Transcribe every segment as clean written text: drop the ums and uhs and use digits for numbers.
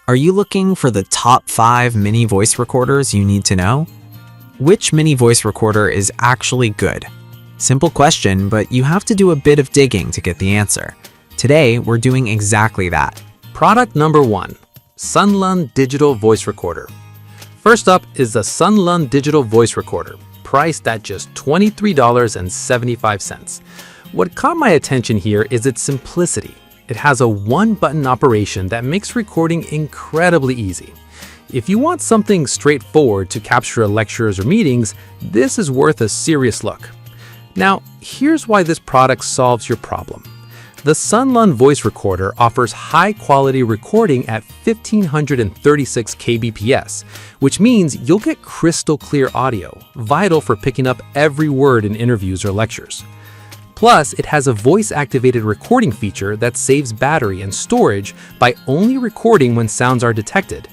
Are you looking for the top 5 mini voice recorders you need to know? Which mini voice recorder is actually good? Simple question, but you have to do a bit of digging to get the answer. Today, we're doing exactly that. Product number 1, Sunlun Digital Voice Recorder. First up is the Sunlun Digital Voice Recorder, priced at just $23.75. What caught my attention here is its simplicity. It has a one-button operation that makes recording incredibly easy. If you want something straightforward to capture lectures or meetings, this is worth a serious look. Now, here's why this product solves your problem. The Sunlun Voice Recorder offers high-quality recording at 1536 kbps, which means you'll get crystal clear audio, vital for picking up every word in interviews or lectures. Plus, it has a voice-activated recording feature that saves battery and storage by only recording when sounds are detected.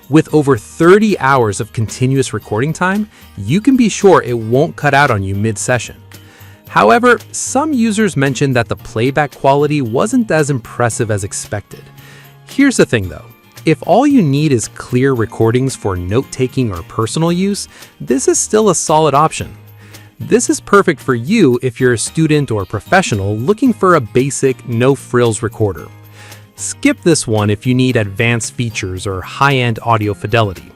With over 30 hours of continuous recording time, you can be sure it won't cut out on you mid-session. However, some users mentioned that the playback quality wasn't as impressive as expected. Here's the thing though, if all you need is clear recordings for note-taking or personal use, this is still a solid option. This is perfect for you if you're a student or professional looking for a basic, no-frills recorder. Skip this one if you need advanced features or high-end audio fidelity.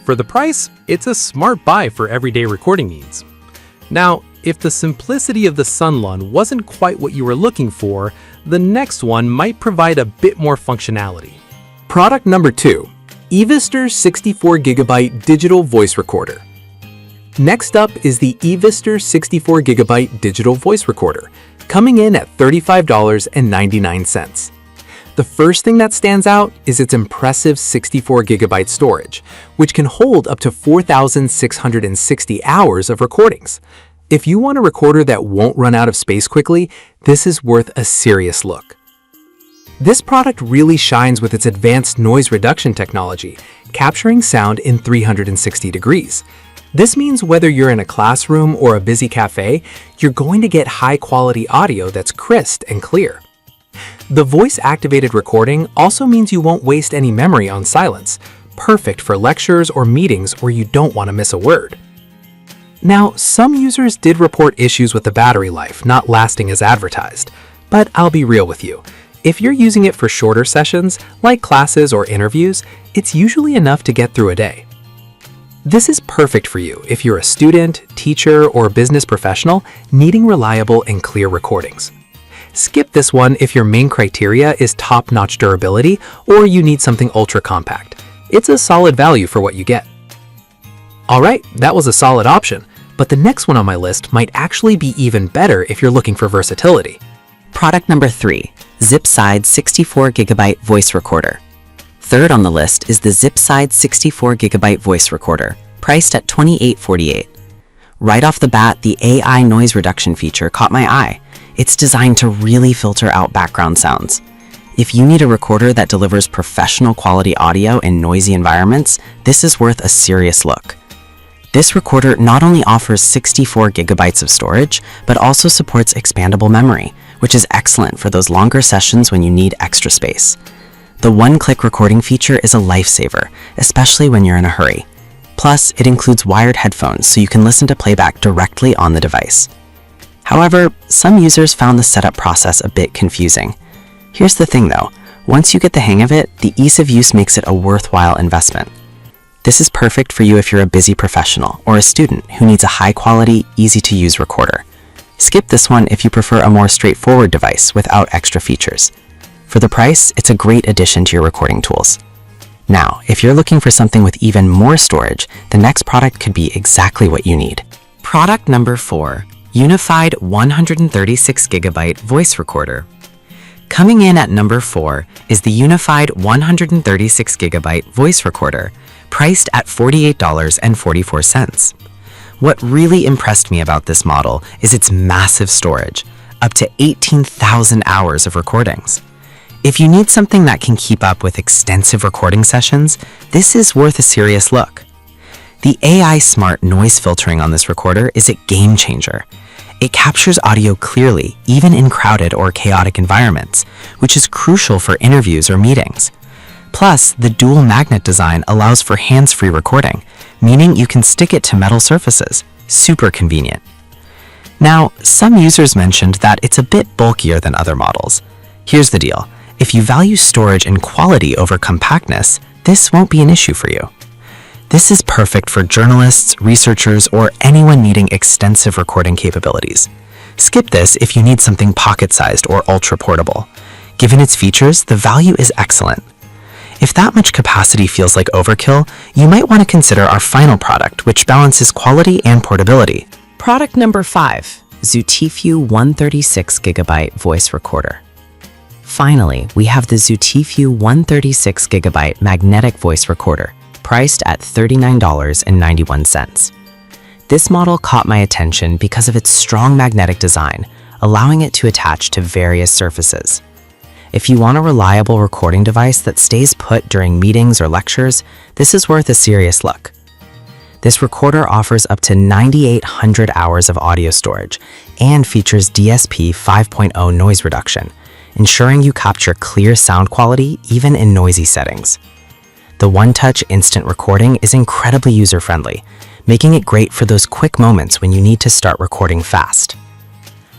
For the price, it's a smart buy for everyday recording needs. Now, if the simplicity of the Sunlun wasn't quite what you were looking for, the next one might provide a bit more functionality. Product number 2, eVistor 64GB Digital Voice Recorder. Next up is the eVistor 64GB Digital Voice Recorder, coming in at $35.99. The first thing that stands out is its impressive 64GB storage, which can hold up to 4,660 hours of recordings. If you want a recorder that won't run out of space quickly, this is worth a serious look. This product really shines with its advanced noise reduction technology, capturing sound in 360 degrees. This means whether you're in a classroom or a busy cafe, you're going to get high-quality audio that's crisp and clear. The voice-activated recording also means you won't waste any memory on silence, perfect for lectures or meetings where you don't want to miss a word. Now, some users did report issues with the battery life not lasting as advertised, but I'll be real with you. If you're using it for shorter sessions, like classes or interviews, it's usually enough to get through a day. This is perfect for you if you're a student, teacher, or business professional needing reliable and clear recordings. Skip this one if your main criteria is top-notch durability or you need something ultra-compact. It's a solid value for what you get. Alright, that was a solid option, but the next one on my list might actually be even better if you're looking for versatility. Product number 3, ZipSide 64GB Voice Recorder. Third on the list is the ZipSide 64GB Voice Recorder, priced at $28.48. Right off the bat, the AI noise reduction feature caught my eye. It's designed to really filter out background sounds. If you need a recorder that delivers professional quality audio in noisy environments, this is worth a serious look. This recorder not only offers 64 gigabytes of storage, but also supports expandable memory, which is excellent for those longer sessions when you need extra space. The one-click recording feature is a lifesaver, especially when you're in a hurry. Plus, it includes wired headphones so you can listen to playback directly on the device. However, some users found the setup process a bit confusing. Here's the thing though, once you get the hang of it, the ease of use makes it a worthwhile investment. This is perfect for you if you're a busy professional or a student who needs a high-quality, easy-to-use recorder. Skip this one if you prefer a more straightforward device without extra features. For the price, it's a great addition to your recording tools. Now, if you're looking for something with even more storage, the next product could be exactly what you need. Product number 4, Unified 136GB Voice Recorder. Coming in at number 4 is the Unified 136GB Voice Recorder, priced at $48.44. What really impressed me about this model is its massive storage, up to 18,000 hours of recordings. If you need something that can keep up with extensive recording sessions, this is worth a serious look. The AI smart noise filtering on this recorder is a game changer. It captures audio clearly, even in crowded or chaotic environments, which is crucial for interviews or meetings. Plus, the dual magnet design allows for hands-free recording, meaning you can stick it to metal surfaces. Super convenient. Now, some users mentioned that it's a bit bulkier than other models. Here's the deal. If you value storage and quality over compactness, this won't be an issue for you. This is perfect for journalists, researchers, or anyone needing extensive recording capabilities. Skip this if you need something pocket-sized or ultra-portable. Given its features, the value is excellent. If that much capacity feels like overkill, you might want to consider our final product, which balances quality and portability. Product number 5. ZooTFU 136GB Voice Recorder. Finally, we have the ZooTFU 136GB Magnetic Voice Recorder, priced at $39.91. This model caught my attention because of its strong magnetic design, allowing it to attach to various surfaces. If you want a reliable recording device that stays put during meetings or lectures, this is worth a serious look. This recorder offers up to 9,800 hours of audio storage and features DSP 5.0 noise reduction, ensuring you capture clear sound quality even in noisy settings. The one-touch instant recording is incredibly user-friendly, making it great for those quick moments when you need to start recording fast.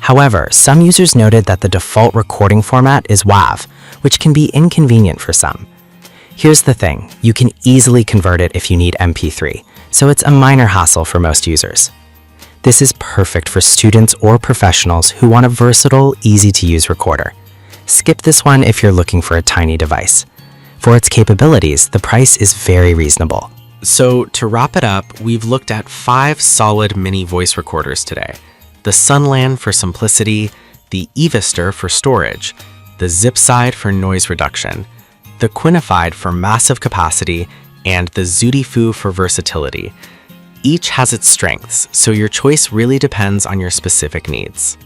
However, some users noted that the default recording format is WAV, which can be inconvenient for some. Here's the thing, you can easily convert it if you need MP3, so it's a minor hassle for most users. This is perfect for students or professionals who want a versatile, easy-to-use recorder. Skip this one if you're looking for a tiny device. For its capabilities, the price is very reasonable. So to wrap it up, we've looked at 5 solid mini voice recorders today. The Sunland for simplicity, the Evister for storage, the Zipside for noise reduction, the Quinnified for massive capacity, and the ZooTFU for versatility. Each has its strengths, so your choice really depends on your specific needs.